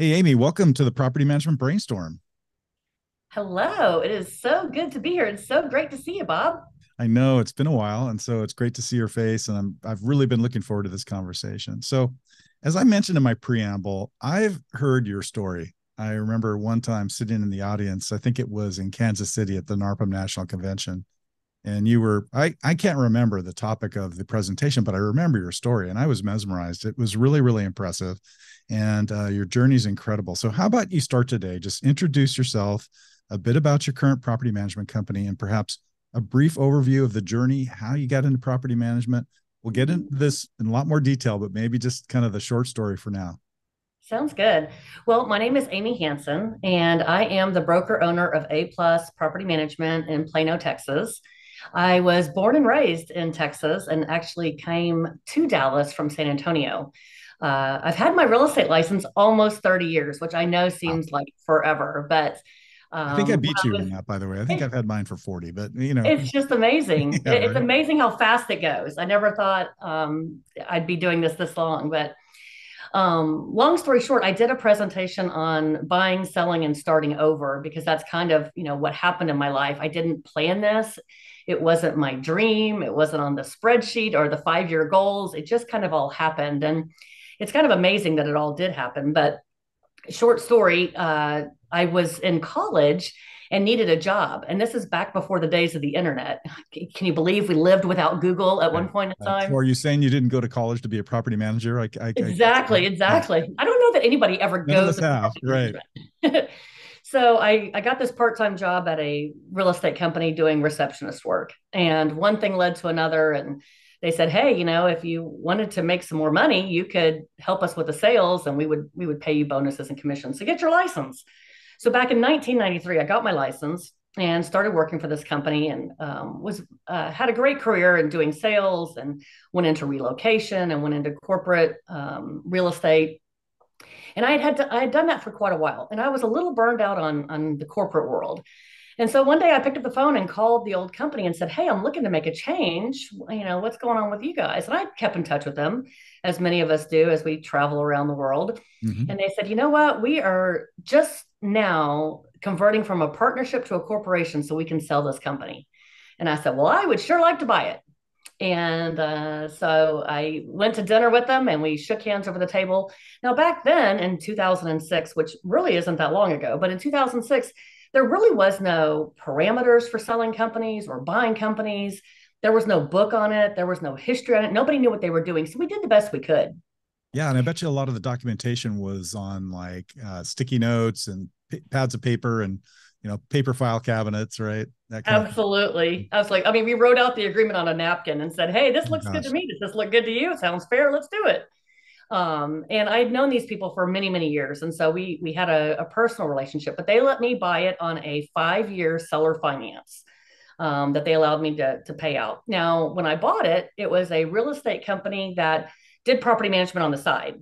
Hey, Amy, welcome to the Property Management Brainstorm. Hello, it is so good to be here. It's so great to see you, Bob. I know it's been a while, and so it's great to see your face, and I've really been looking forward to this conversation. So, as I mentioned in my preamble, I've heard your story. I remember one time sitting in the audience, I think it was in Kansas City at the NARPM National Convention, and I can't remember the topic of the presentation, but I remember your story, and I was mesmerized. It was really, really impressive, and your journey is incredible. So, how about you start today? Just introduce yourself, a bit about your current property management company, and perhaps a brief overview of the journey, how you got into property management. We'll get into this in a lot more detail, but maybe just kind of the short story for now. Sounds good. Well, my name is Amy Hanson, and I am the broker owner of A Plus Property Management in Plano, Texas. I was born and raised in Texas and actually came to Dallas from San Antonio. I've had my real estate license almost 30 years, which I know Wow. seems like forever, but I think I when beat you I in was, that, by the way. I think it, I've had mine for 40, but it's just amazing. yeah, It's right. amazing how fast it goes. I never thought I'd be doing this long, but long story short, I did a presentation on buying, selling, and starting over because that's kind of, what happened in my life. I didn't plan this. It wasn't my dream. It wasn't on the spreadsheet or the 5 year goals. It just kind of all happened. And it's kind of amazing that it all did happen. But short story, I was in college and needed a job. And this is back before the days of the internet. Can you believe we lived without Google at Right. one point in Right. So time? are you saying you didn't go to college to be a property manager? I guess. Exactly, Yeah. exactly. I don't know that anybody ever None of goes us into have. property Right. management. So I got this part-time job at a real estate company doing receptionist work. And one thing led to another. And they said, hey, if you wanted to make some more money, you could help us with the sales and we would pay you bonuses and commissions. So get your license. So back in 1993, I got my license and started working for this company and was had a great career in doing sales and went into relocation and went into corporate real estate. And I had done that for quite a while, and I was a little burned out on the corporate world. And so one day I picked up the phone and called the old company and said, hey, I'm looking to make a change. What's going on with you guys? And I kept in touch with them, as many of us do as we travel around the world. Hmm. And they said, you know what? We are just now converting from a partnership to a corporation so we can sell this company. And I said, well, I would sure like to buy it. And so I went to dinner with them and we shook hands over the table. Now, back then in 2006, which really isn't that long ago, but in 2006, there really was no parameters for selling companies or buying companies. There was no book on it, there was no history on it. Nobody knew what they were doing. So we did the best we could. Yeah, and I bet you a lot of the documentation was on like sticky notes and pads of paper and paper file cabinets, right? That kind of thing. Absolutely. I was like, I mean, we wrote out the agreement on a napkin and said, hey, this Oh my looks good to gosh. me. Does this look good to you? It sounds fair. Let's do it. And I had known these people for many, many years. And so we had a personal relationship, but they let me buy it on a 5 year seller finance that they allowed me to pay out. Now, when I bought it, it was a real estate company that did property management on the side.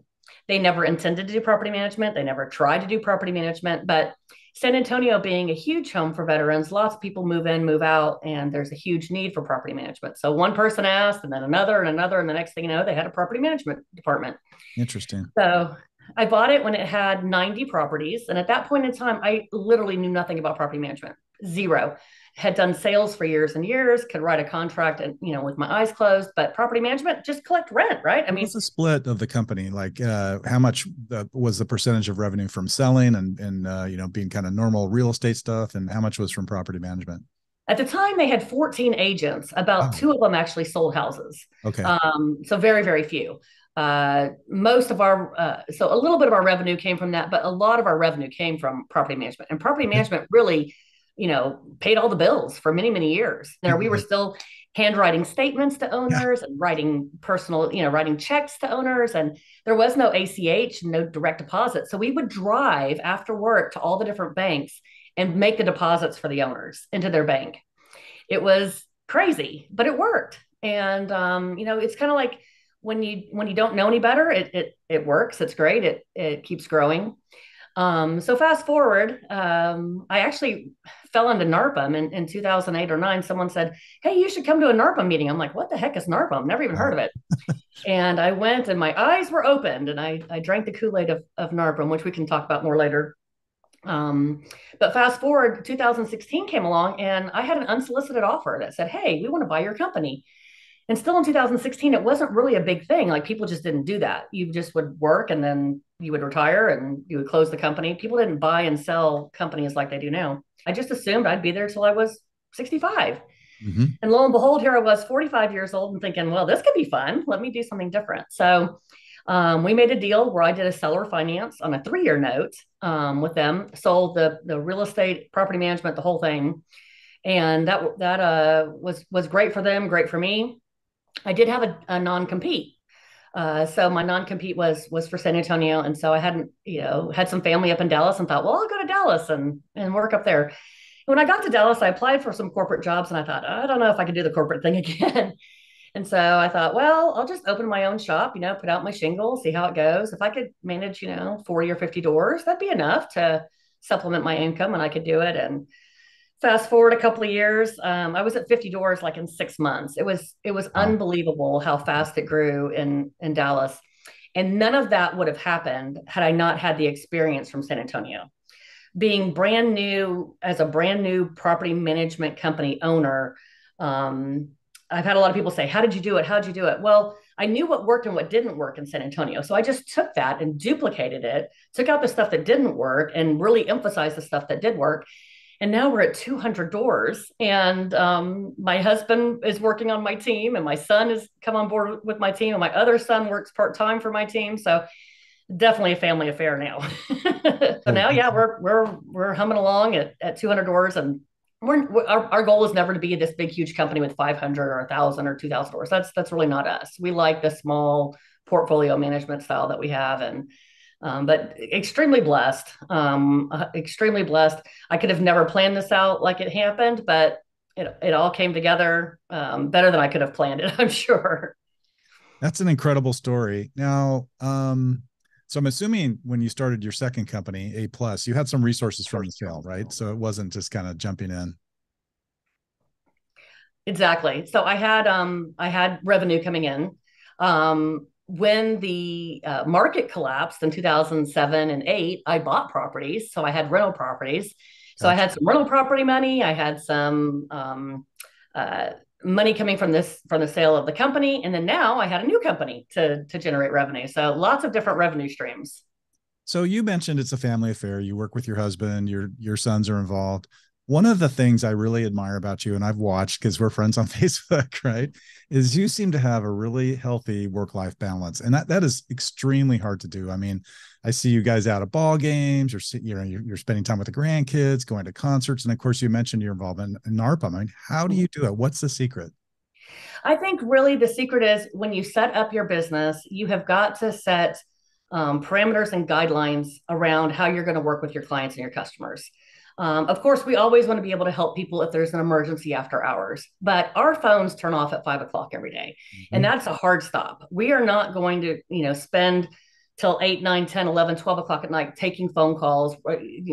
They never intended to do property management. They never tried to do property management, but San Antonio being a huge home for veterans, lots of people move in, move out, and there's a huge need for property management. So one person asked, and then another, and another, and the next thing you know, they had a property management department. Interesting. So I bought it when it had 90 properties. And at that point in time, I literally knew nothing about property management, zero. Had done sales for years and years, could write a contract and, with my eyes closed, but property management, just collect rent, right? I What mean, was the split of the company? Like, how much was the percentage of revenue from selling and being kind of normal real estate stuff, and how much was from property management? at the time they had 14 agents, about Oh, two of them actually sold houses. okay. So very, very few. Most of our, so a little bit of our revenue came from that, but a lot of our revenue came from property management. And property Okay. management really, paid all the bills for many, many years. It There, we were was. still handwriting statements to Yeah. owners and writing personal, writing checks to owners. And there was no ACH, no direct deposit. So we would drive after work to all the different banks and make the deposits for the owners into their bank. It was crazy, but it worked. And it's kind of like when you don't know any better, it works. It's great. It keeps growing. So fast forward, I actually fell into NARPM in 2008 or nine. Someone said, "Hey, you should come to a NARPM meeting." I'm like, "What the heck is NARPM? Never even heard Wow. of it." And I went and my eyes were opened and I drank the Kool-Aid of NARPM, which we can talk about more later. Um, but fast forward, 2016 came along and I had an unsolicited offer that said, "Hey, we want to buy your company." And still in 2016, it wasn't really a big thing. Like people just didn't do that. You just would work and then you would retire and you would close the company. People didn't buy and sell companies like they do now. I just assumed I'd be there till I was 65. Hmm. And lo and behold, here I was 45 years old and thinking, well, this could be fun. Let me do something different. So we made a deal where I did a seller finance on a 3-year note with them, sold the real estate, property management, the whole thing. And that was great for them, great for me. I did have a non-compete. So my non-compete was for San Antonio. And so I hadn't, had some family up in Dallas and thought, well, I'll go to Dallas and work up there. When I got to Dallas, I applied for some corporate jobs and I thought, I don't know if I can do the corporate thing again. And so I thought, well, I'll just open my own shop, put out my shingle, see how it goes. If I could manage, 40 or 50 doors, that'd be enough to supplement my income and I could do it. And fast forward a couple of years, I was at 50 doors like in 6 months. It was Wow. unbelievable how fast it grew in Dallas. And none of that would have happened had I not had the experience from San Antonio. Being brand new as a brand new property management company owner, I've had a lot of people say, "How did you do it? How did you do it?" Well, I knew what worked and what didn't work in San Antonio. So I just took that and duplicated it, took out the stuff that didn't work and really emphasized the stuff that did work. And now we're at 200 doors. And my husband is working on my team, and my son has come on board with my team, and my other son works part time for my team. So definitely a family affair now. So Oh, now, that's yeah, we're humming along at 200 doors, and our goal is never to be this big, huge company with 500 or 1,000 or 2,000 doors. That's really not us. We like the small portfolio management style that we have, and but extremely blessed. Extremely blessed. I could have never planned this out like it happened, but it all came together better than I could have planned it, I'm sure. that's an incredible story. Now, so I'm assuming when you started your second company, A Plus, you had some resources from the sale, right? So it wasn't just kind of jumping in. Exactly. So I had revenue coming in. When the market collapsed in 2007 and 8, I bought properties. So I had rental properties. So I Gotcha. had some rental property money. I had some uh, money coming from the sale of the company, and then now I had a new company to generate revenue. So lots of different revenue streams. So you mentioned it's a family affair. You work with your husband, your sons are involved. One of the things I really admire about you, and I've watched because we're friends on Facebook, right, is you seem to have a really healthy work-life balance, and that is extremely hard to do. I mean, I see you guys out at ball games, you're spending time with the grandkids, going to concerts, and of course, you mentioned your involvement in NARPM. I mean, how do you do it? What's the secret? I think really the secret is when you set up your business, you have got to set parameters and guidelines around how you're going to work with your clients and your customers. Of course, we always want to be able to help people if there's an emergency after hours, but our phones turn off at 5 o'clock every day. And Mhm. that's a hard stop. We are not going to, spend till 8, 9, 10, 11, 12 o'clock at night taking phone calls,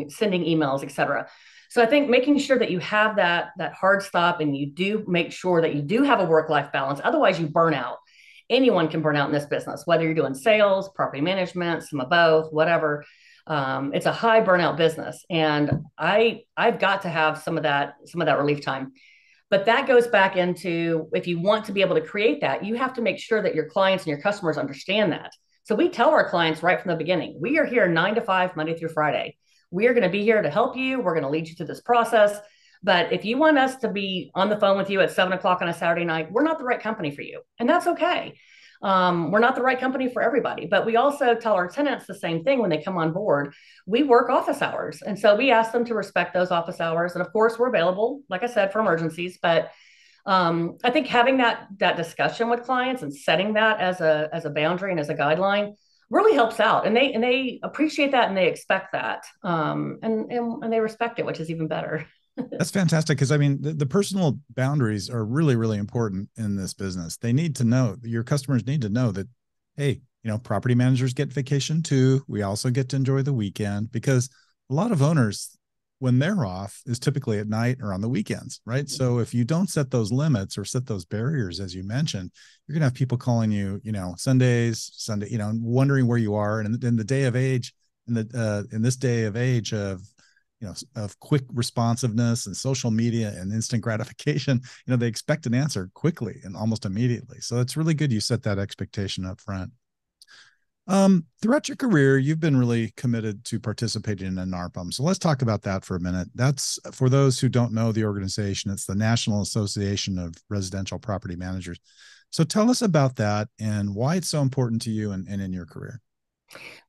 sending emails, etc. So I think making sure that you have that hard stop and you do make sure that you do have a work-life balance. Otherwise, you burn out. Anyone can burn out in this business, whether you're doing sales, property management, some of both, whatever. It's a high burnout business, and I've got to have some of that relief time. But that goes back into if you want to be able to create that, you have to make sure that your clients and your customers understand that. So we tell our clients right from the beginning, we are here 9 to 5, Monday through Friday. We are going to be here to help you. We're going to lead you through this process. But if you want us to be on the phone with you at 7 o'clock on a Saturday night, we're not the right company for you. And that's okay. We're not the right company for everybody, but we also tell our tenants the same thing when they come on board. We work office hours. And so we ask them to respect those office hours. And of course, we're available, like I said, for emergencies. But I think having that discussion with clients and setting that as a boundary and as a guideline really helps out. And they appreciate that and they expect that. And they respect it, which is even better. That's fantastic because I mean the personal boundaries are really important in this business. They need to know your customers need to know that hey, property managers get vacation too. We also get to enjoy the weekend because a lot of owners, when they're off, is typically at night or on the weekends, right? So if you don't set those limits or set those barriers, as you mentioned, you're going to have people calling you, Sundays, Sunday, wondering where you are. And in the day of age, in this day of age of of quick responsiveness and social media and instant gratification, they expect an answer quickly and almost immediately. So it's really good you set that expectation up front. Throughout your career, you've been really committed to participating in a NARPM. So let's talk about that for a minute. That's, for those who don't know the organization, it's the National Association of Residential Property Managers. So tell us about that and why it's so important to you and in your career.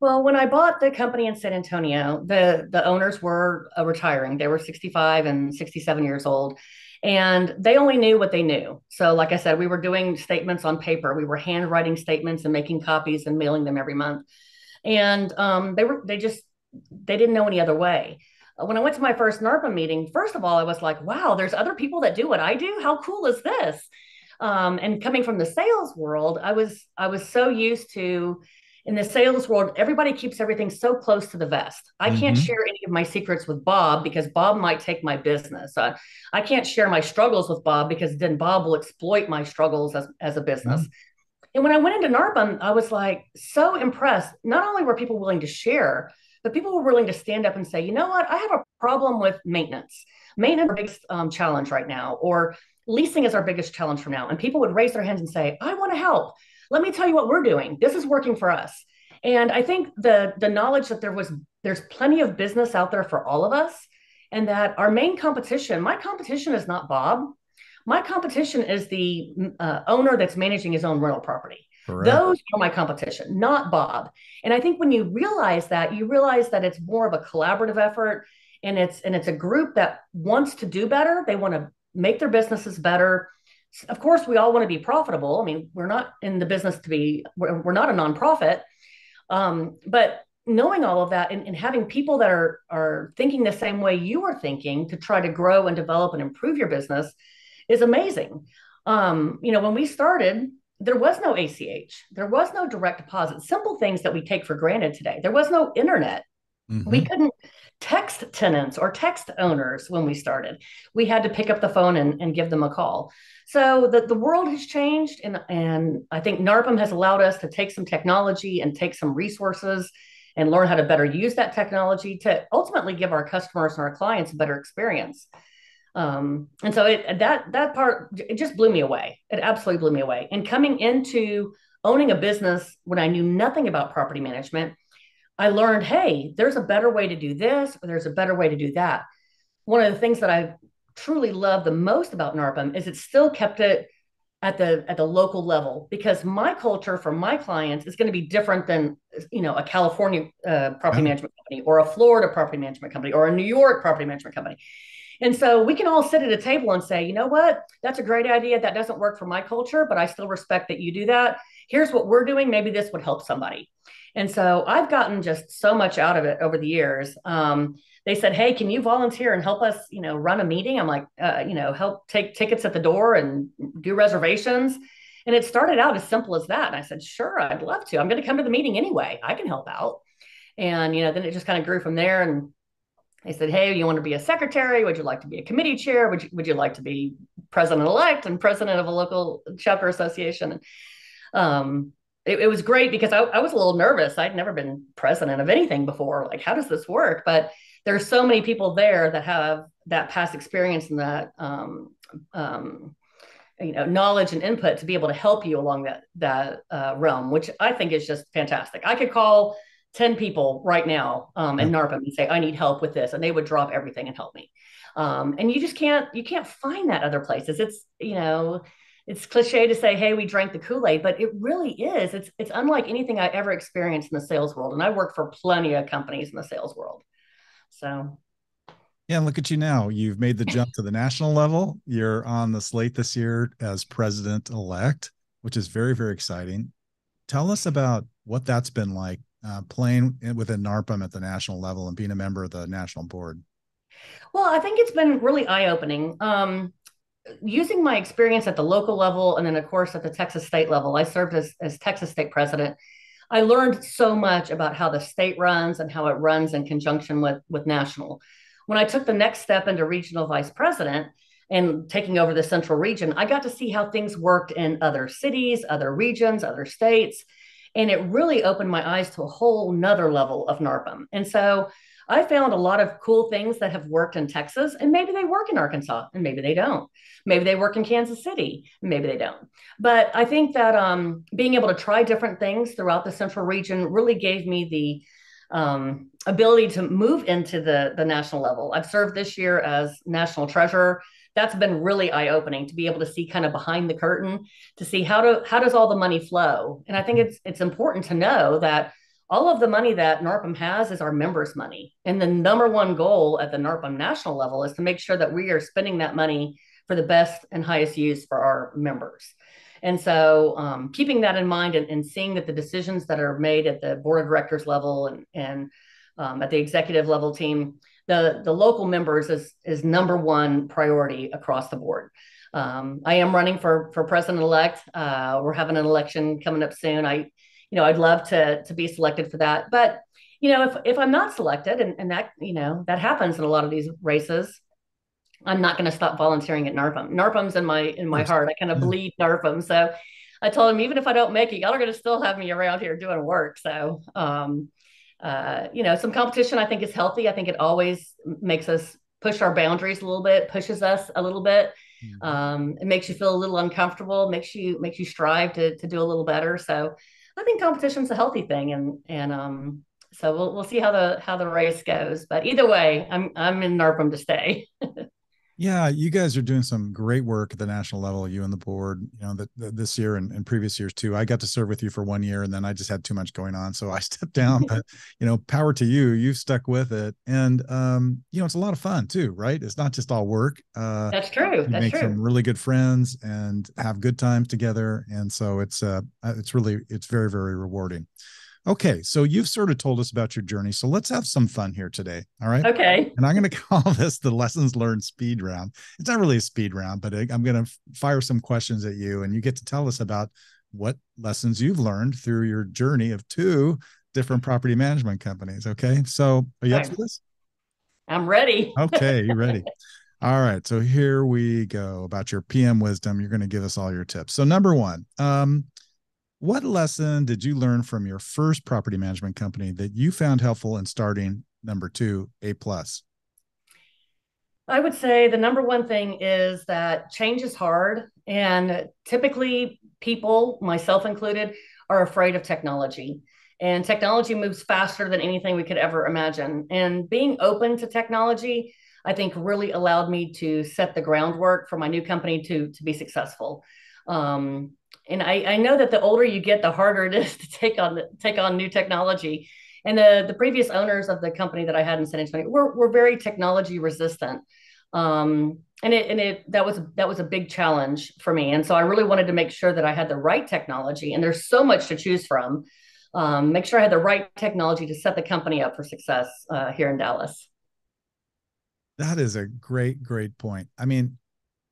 Well, when I bought the company in San Antonio, the owners were retiring. They were 65 and 67 years old, and they only knew what they knew. So, like I said, we were doing statements on paper. We were handwriting statements and making copies and mailing them every month. And they didn't know any other way. When I went to my first NARPA meeting, first of all, I was like, wow, there's other people that do what I do. How cool is this? And coming from the sales world, I was so used to, in the sales world, everybody keeps everything so close to the vest. I can't Mm-hmm. share any of my secrets with Bob because Bob might take my business. I can't share my struggles with Bob because then Bob will exploit my struggles as a Yeah. business. And when I went into NARPM, I was like so impressed. Not only were people willing to share, but people were willing to stand up and say, you know what, I have a problem with maintenance. Maintenance is our biggest challenge right now, or leasing is our biggest challenge from now. And people would raise their hands and say, I want to help. Let me tell you what we're doing. This is working for us. And I think the knowledge that there's plenty of business out there for all of us, and that our main competition, my competition is not Bob. My competition is the owner that's managing his own rental property. Correct. Those are my competition, not Bob. And I think when you realize that, you realize that it's more of a collaborative effort, and it's a group that wants to do better. They want to make their businesses better. Of course, we all want to be profitable. I mean, we're not in the business to be, we're not a nonprofit. But knowing all of that, and having people that are thinking the same way you are thinking to try to grow and develop and improve your business is amazing. When we started, there was no ACH, there was no direct deposit, simple things that we take for granted today. There was no internet. We Mm-hmm. couldn't text tenants or text owners when we started. We had to pick up the phone and give them a call. So the world has changed. And I think NARPM has allowed us to take some technology and take some resources and learn how to better use that technology to ultimately give our customers and our clients a better experience. And so that part, it just blew me away. It absolutely blew me away. And coming into owning a business when I knew nothing about property management, I learned, hey, there's a better way to do this, or there's a better way to do that. One of the things that I truly love the most about NARPM is it still kept it at the local level, because my culture for my clients is going to be different than a California property Yeah. management company, or a Florida property management company, or a New York property management company. And so we can all sit at a table and say, you know what, that's a great idea. That doesn't work for my culture, but I still respect that you do that. Here's what we're doing. Maybe this would help somebody. And so I've gotten just so much out of it over the years. They said, hey, can you volunteer and help us, run a meeting? I'm like, help take tickets at the door and do reservations. And it started out as simple as that. And I said, sure, I'd love to. I'm going to come to the meeting anyway. I can help out. And, then it just kind of grew from there. And they said, hey, you want to be a secretary? Would you like to be a committee chair? Would you like to be president-elect and president of a local chapter association? It was great because I was a little nervous. I'd never been president of anything before. Like, how does this work? But there's so many people there that have that past experience and that knowledge and input to be able to help you along that realm, which I think is just fantastic. I could call 10 people right now Yeah. in NARPM and say, I need help with this. And they would drop everything and help me. And you just can't find that other places. It's cliche to say, hey, we drank the Kool-Aid, but it really is. It's unlike anything I ever experienced in the sales world. And I work for plenty of companies in the sales world. So Yeah, and look at you now. You've made the jump to the national level. You're on the slate this year as president-elect, which is very, very exciting. Tell us about what that's been like, playing within NARPM at the national level and being a member of the national board. well, I think it's been really eye-opening. Using my experience at the local level, and then of course at the Texas state level, I served as Texas state president. I learned so much about how the state runs and how it runs in conjunction with national. When I took the next step into regional vice president and taking over the central region, I got to see how things worked in other cities, other regions, other states. And it really opened my eyes to a whole nother level of NARPM. And so I found a lot of cool things that have worked in Texas, and maybe they work in Arkansas, and maybe they don't. Maybe they work in Kansas City, and maybe they don't. But I think that being able to try different things throughout the central region really gave me the ability to move into the national level. I've served this year as national treasurer. That's been really eye-opening to be able to see kind of behind the curtain, to see how does all the money flow. And I think it's important to know that all of the money that NARPM has is our members' money. And the number one goal at the NARPM national level is to make sure that we are spending that money for the best and highest use for our members. And so keeping that in mind and seeing that the decisions that are made at the board of directors level and at the executive level team, the local members is number one priority across the board. I am running for president-elect. We're having an election coming up soon. I'd love to be selected for that. But, if I'm not selected, and that, that happens in a lot of these races, I'm not going to stop volunteering at NARPM. NARPM's in my heart. I kind of bleed NARPM. So I told him, even if I don't make it, y'all are going to still have me around here doing work. So, some competition I think is healthy. I think it always makes us push our boundaries a little bit, pushes us a little bit. It makes you feel a little uncomfortable, makes you strive to do a little better. So I think competition's a healthy thing, and so we'll see how the race goes. But either way, I'm in NARPM to stay. Yeah, you guys are doing some great work at the national level, you and the board, this year and previous years too. I got to serve with you for 1 year and then I just had too much going on. So I stepped down, but power to you, you've stuck with it. And, it's a lot of fun too, right? It's not just all work. That's true. You make some really good friends and have good times together. And so it's very, very rewarding. Okay, so you've sort of told us about your journey. So let's have some fun here today. All right. Okay. And I'm going to call this the lessons learned speed round. It's not really a speed round, but I'm going to fire some questions at you and you get to tell us about what lessons you've learned through your journey of 2 different property management companies. Okay. So are you up for this? I'm ready. Okay. You ready? All right. So here we go about your PM wisdom. You're going to give us all your tips. So number 1, what lesson did you learn from your first property management company that you found helpful in starting number 2, A+? I would say the number one thing is that change is hard. And typically people, myself included, are afraid of technology. And technology moves faster than anything we could ever imagine. And being open to technology, I think really allowed me to set the groundwork for my new company to be successful. And I know that the older you get, the harder it is to take on new technology. And the previous owners of the company that I had in San Antonio were very technology resistant. And that was a big challenge for me. And so I really wanted to make sure that I had the right technology, and there's so much to choose from. Make sure I had the right technology to set the company up for success here in Dallas. That is a great, great point. I mean,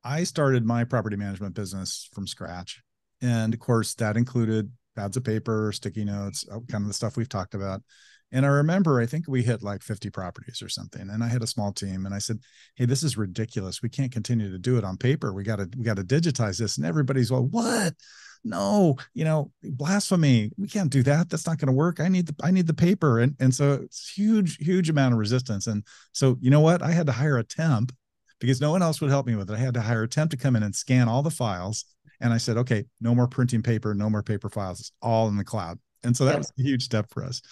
I started my property management business from scratch. And of course, that included pads of paper, sticky notes, kind of the stuff we've talked about. And I remember, I think we hit like 50 properties or something. And I had a small team and I said, hey, this is ridiculous. We can't continue to do it on paper. We got to digitize this. And everybody's, well, what? No, blasphemy. We can't do that. That's not going to work. I need the paper. And so it's huge amount of resistance. And so, you know what? I had to hire a temp because no one else would help me with it. I had to hire a temp to come in and scan all the files. And I said, okay, no more printing paper, no more paper files. It's all in the cloud. And so that was a huge step for us.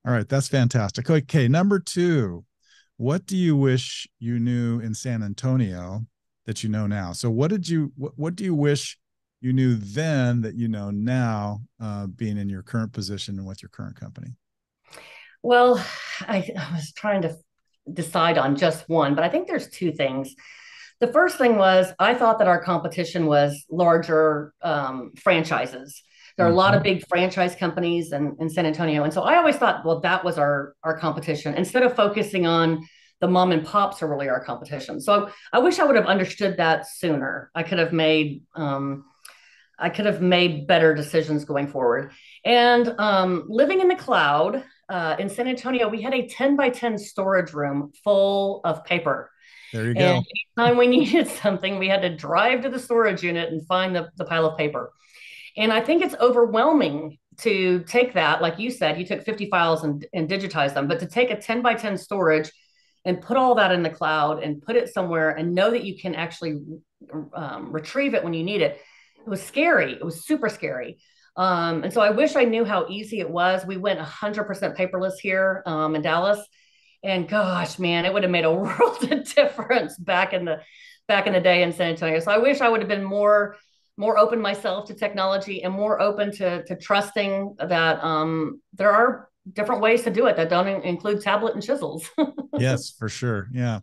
All right. That's fantastic. Okay. Number 2, what do you wish you knew in San Antonio that you know now? So what do you wish you knew then that you know now, being in your current position and with your current company? Well, I was trying to decide on just one, but I think there's 2 things. The first thing was I thought that our competition was larger franchises. There are a lot of big franchise companies in San Antonio. And so I always thought, well, that was our competition, instead of focusing on the mom and pops are really our competition. So I wish I would have understood that sooner. I could have made I could have made better decisions going forward. And living in the cloud in San Antonio, we had a 10 by 10 storage room full of paper. There you And go. anytime we needed something, we had to drive to the storage unit and find the pile of paper. And I think it's overwhelming to take that, like you said, you took 50 files and digitize them, but to take a 10 by 10 storage and put all that in the cloud and put it somewhere and know that you can actually retrieve it when you need it, it was scary. It was super scary. And so I wish I knew how easy it was. We went 100% paperless here in Dallas. And gosh, man, it would have made a world of difference back in the day in San Antonio. So I wish I would have been more open myself to technology and more open to trusting that there are different ways to do it that don't include tablet and chisels. Yes, for sure. Yeah.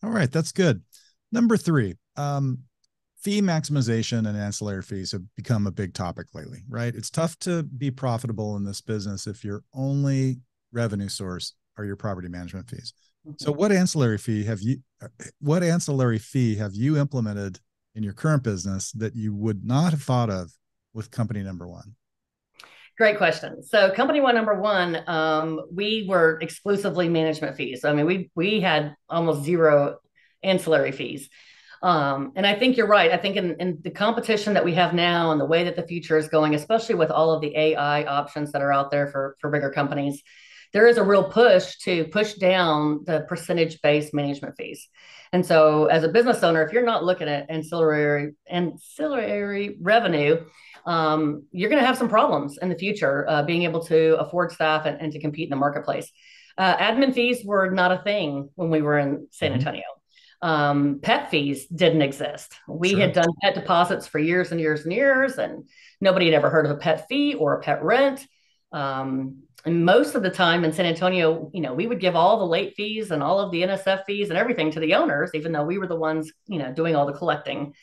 All right. That's good. Number three, fee maximization and ancillary fees have become a big topic lately, right? It's tough to be profitable in this business if your only revenue source are your property management fees. So what ancillary fee have you implemented in your current business that you would not have thought of with company number one? Great question. So company one, number one, we were exclusively management fees. I mean, we had almost zero ancillary fees. And I think you're right. I think in the competition that we have now and the way that the future is going, especially with all of the AI options that are out there for bigger companies, there is a real push to push down the percentage-based management fees. And so as a business owner, if you're not looking at ancillary revenue, you're going to have some problems in the future being able to afford staff and to compete in the marketplace. Admin fees were not a thing when we were in San Antonio. Pet fees didn't exist. We Sure. had done pet deposits for years and years and years, and nobody had ever heard of a pet fee or a pet rent. And most of the time in San Antonio, you know, we would give all the late fees and all of the NSF fees and everything to the owners, even though we were the ones, you know, doing all the collecting.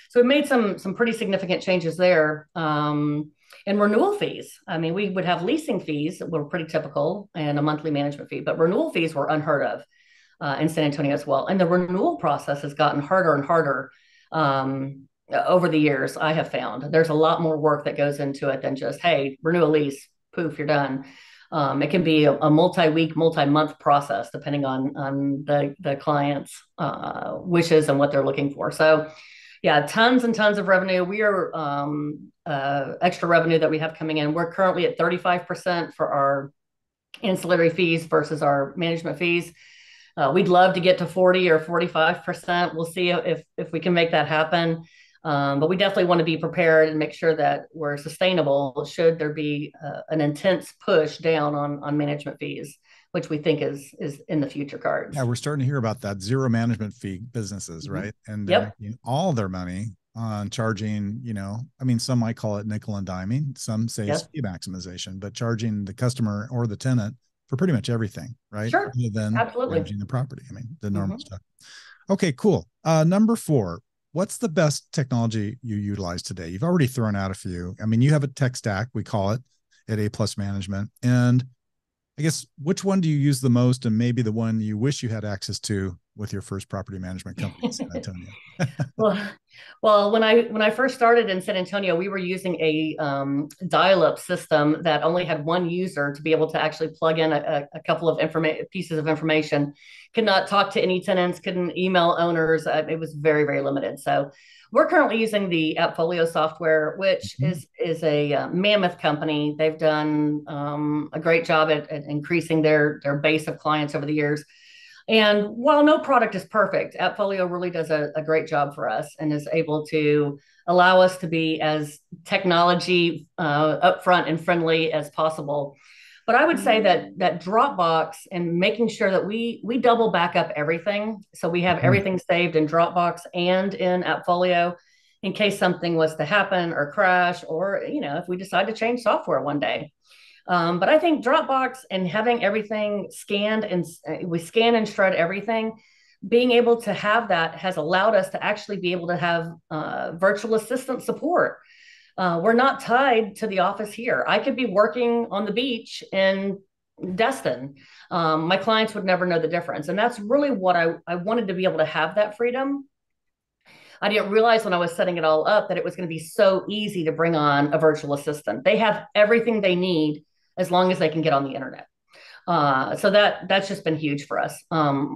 So we made some pretty significant changes there. And renewal fees. I mean, we would have leasing fees that were pretty typical and a monthly management fee, but renewal fees were unheard of in San Antonio as well. And the renewal process has gotten harder and harder over the years. I have found there's a lot more work that goes into it than just, hey, renew a lease, poof, you're done. It can be a multi-week, multi-month process depending on the client's wishes and what they're looking for. So, yeah, tons and tons of revenue. We are extra revenue that we have coming in. We're currently at 35% for our ancillary fees versus our management fees. We'd love to get to 40 or 45%. We'll see if we can make that happen. But we definitely want to be prepared and make sure that we're sustainable should there be an intense push down on management fees, which we think is in the future cards. Yeah, we're starting to hear about that zero management fee businesses, right? And they're making all their money on charging, you know, I mean, some might call it nickel and diming. Some say it's fee maximization, but charging the customer or the tenant for pretty much everything, right? Sure. Other than Absolutely. managing the property. I mean, the normal stuff. Okay, cool. Number four, what's the best technology you utilize today? You've already thrown out a few. I mean, you have a tech stack, we call it at A Plus Management. And I guess which one do you use the most, and maybe the one you wish you had access to with your first property management company in San Antonio? well, when I first started in San Antonio, we were using a dial-up system that only had one user to be able to actually plug in a couple of pieces of information. Could not talk to any tenants, couldn't email owners. It was very, very limited. So we're currently using the AppFolio software, which is a mammoth company. They've done a great job at increasing their base of clients over the years. And while no product is perfect, AppFolio really does a great job for us and is able to allow us to be as technology upfront and friendly as possible. But I would say that Dropbox and making sure that we double back up everything. So we have everything saved in Dropbox and in AppFolio in case something was to happen or crash, or, you know, if we decide to change software one day. But I think Dropbox and having everything scanned, and we scan and shred everything, being able to have that has allowed us to actually be able to have virtual assistant support. We're not tied to the office here. I could be working on the beach in Destin. My clients would never know the difference. And that's really what I wanted to be able to have that freedom. I didn't realize when I was setting it all up that it was going to be so easy to bring on a virtual assistant. They have everything they need as long as they can get on the internet. So that's just been huge for us.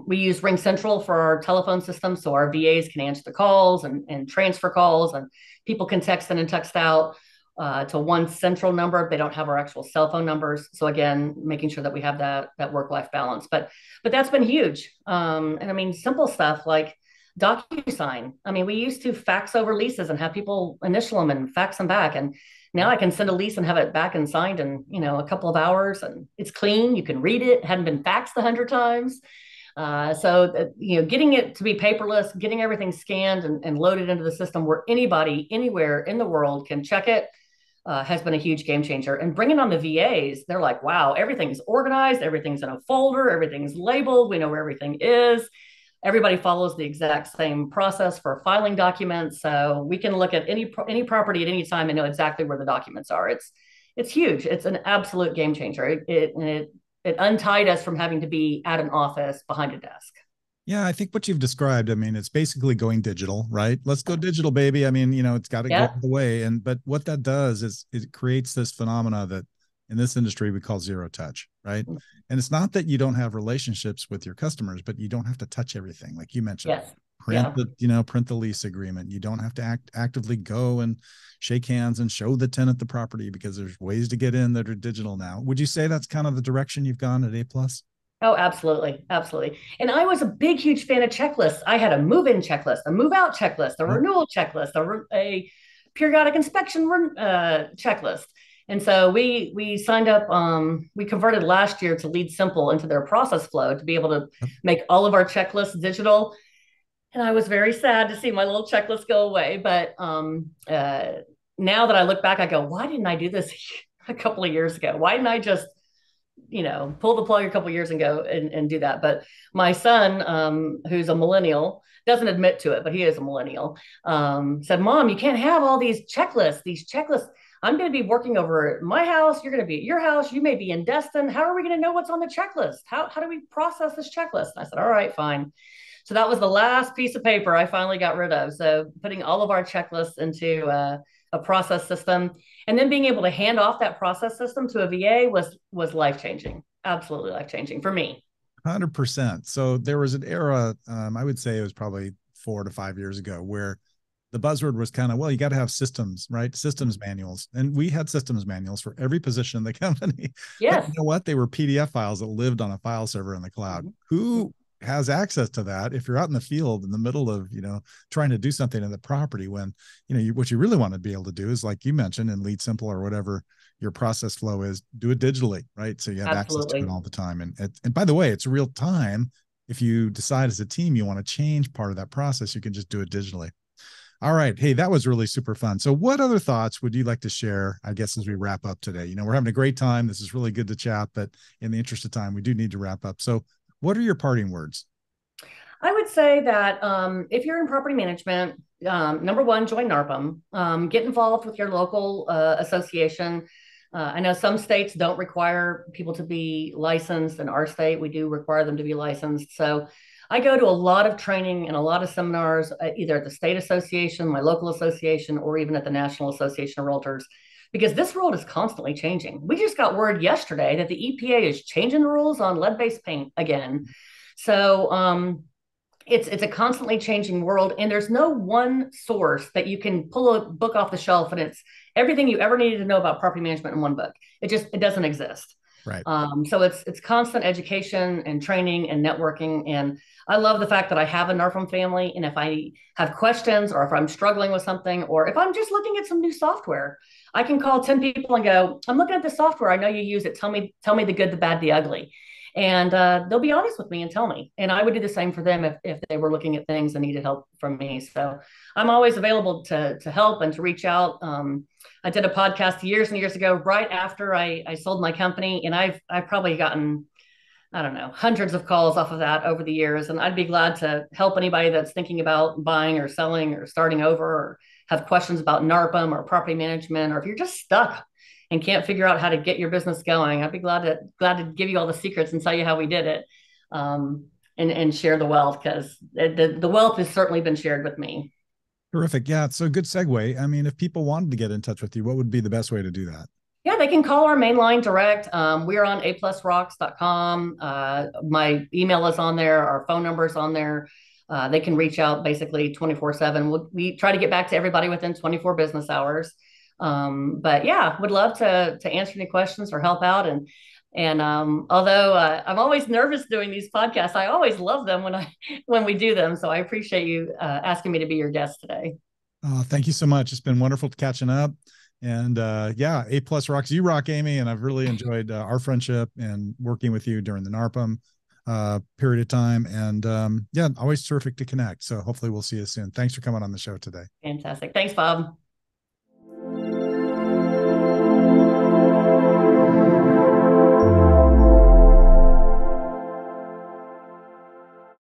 We use Ring Central for our telephone system, so our VAs can answer the calls and transfer calls, and people can text in and text out to one central number. They don't have our actual cell phone numbers. So again, making sure that we have that work-life balance. But that's been huge. And I mean, simple stuff like DocuSign. I mean, we used to fax over leases and have people initial them and fax them back, and now I can send a lease and have it back and signed in, a couple of hours, and it's clean. You can read it. Hadn't been faxed 100 times. Getting it to be paperless, getting everything scanned and loaded into the system where anybody, anywhere in the world can check it, has been a huge game changer. And bringing on the VAs, they're like, wow, everything's organized. Everything's in a folder. Everything's labeled. We know where everything is. Everybody follows the exact same process for filing documents. So we can look at any property at any time and know exactly where the documents are. It's huge. It's an absolute game changer. It untied us from having to be at an office behind a desk. Yeah, I think what you've described, I mean, it's basically going digital, right? Let's go digital, baby. I mean, it's got to go Yeah. all the way. But what that does is it creates this phenomena that in this industry we call zero touch, right? And it's not that you don't have relationships with your customers, but you don't have to touch everything. Like you mentioned, Yes. Yeah. print the lease agreement. You don't have to actively go and shake hands and show the tenant the property because there's ways to get in that are digital now. Would you say that's kind of the direction you've gone at A Plus? Oh, absolutely. Absolutely. And I was a big, huge fan of checklists. I had a move-in checklist, a move-out checklist, a renewal checklist, a periodic inspection checklist. And so we signed up, we converted last year to Lead Simple into their process flow to be able to make all of our checklists digital. And I was very sad to see my little checklist go away. But now that I look back, I go, why didn't I do this a couple of years ago? Why didn't I just pull the plug a couple of years ago and do that? But my son, who's a millennial, doesn't admit to it, but he is a millennial, said, Mom, you can't have all these checklists. I'm going to be working over at my house. You're going to be at your house. You may be in Destin. How are we going to know what's on the checklist? How do we process this checklist? And I said, all right, fine. So that was the last piece of paper I finally got rid of. So putting all of our checklists into a process system, and then being able to hand off that process system to a VA was life-changing, absolutely life-changing for me. 100%. So there was an era, I would say it was probably 4 to 5 years ago, where the buzzword was kind of, well, you got to have systems, right? Systems manuals. And we had systems manuals for every position in the company. Yes. But you know what? They were PDF files that lived on a file server in the cloud. Who has access to that if you're out in the field in the middle of, trying to do something in the property when, what you really want to be able to do is, like you mentioned in Lead Simple or whatever your process flow is, do it digitally, right? So you have access to it all the time. And by the way, it's real time. If you decide as a team you want to change part of that process, you can just do it digitally. All right. Hey, that was really super fun. So what other thoughts would you like to share, I guess, as we wrap up today? We're having a great time. This is really good to chat, but in the interest of time, we do need to wrap up. So what are your parting words? I would say that if you're in property management, number one, join NARPM. Get involved with your local association. I know some states don't require people to be licensed. In our state, we do require them to be licensed. So I go to a lot of training and a lot of seminars, either at the state association, my local association, or even at the National Association of Realtors, because this world is constantly changing. We just got word yesterday that the EPA is changing the rules on lead-based paint again. So it's a constantly changing world, and there's no one source that you can pull a book off the shelf and it's everything you ever needed to know about property management in one book. It doesn't exist. Right. So it's constant education and training and networking. And I love the fact that I have a NARPM family. And if I have questions, or if I'm struggling with something, or if I'm just looking at some new software, I can call 10 people and go, I'm looking at this software. I know you use it. Tell me the good, the bad, the ugly. And they'll be honest with me and tell me. And I would do the same for them if they were looking at things and needed help from me. So I'm always available to help and to reach out. I did a podcast years and years ago, right after I sold my company. And I've probably gotten, I don't know, hundreds of calls off of that over the years. And I'd be glad to help anybody that's thinking about buying or selling or starting over, or have questions about NARPM or property management, or if you're just stuck and can't figure out how to get your business going. I'd be glad to give you all the secrets and tell you how we did it, and share the wealth, because the wealth has certainly been shared with me. Terrific. Yeah. So good segue. I mean, if people wanted to get in touch with you, what would be the best way to do that? Yeah, they can call our main line direct. We're on aplusrocks.com. My email is on there. Our phone number is on there. They can reach out basically 24/7. We try to get back to everybody within 24 business hours. But yeah, would love to answer any questions or help out. And although I'm always nervous doing these podcasts, I always love them when we do them. So I appreciate you asking me to be your guest today. Thank you so much. It's been wonderful catching up. And yeah, A plus rocks. You rock, Amy. And I've really enjoyed our friendship and working with you during the NARPM period of time. And yeah, always terrific to connect. So hopefully we'll see you soon. Thanks for coming on the show today. Fantastic. Thanks, Bob.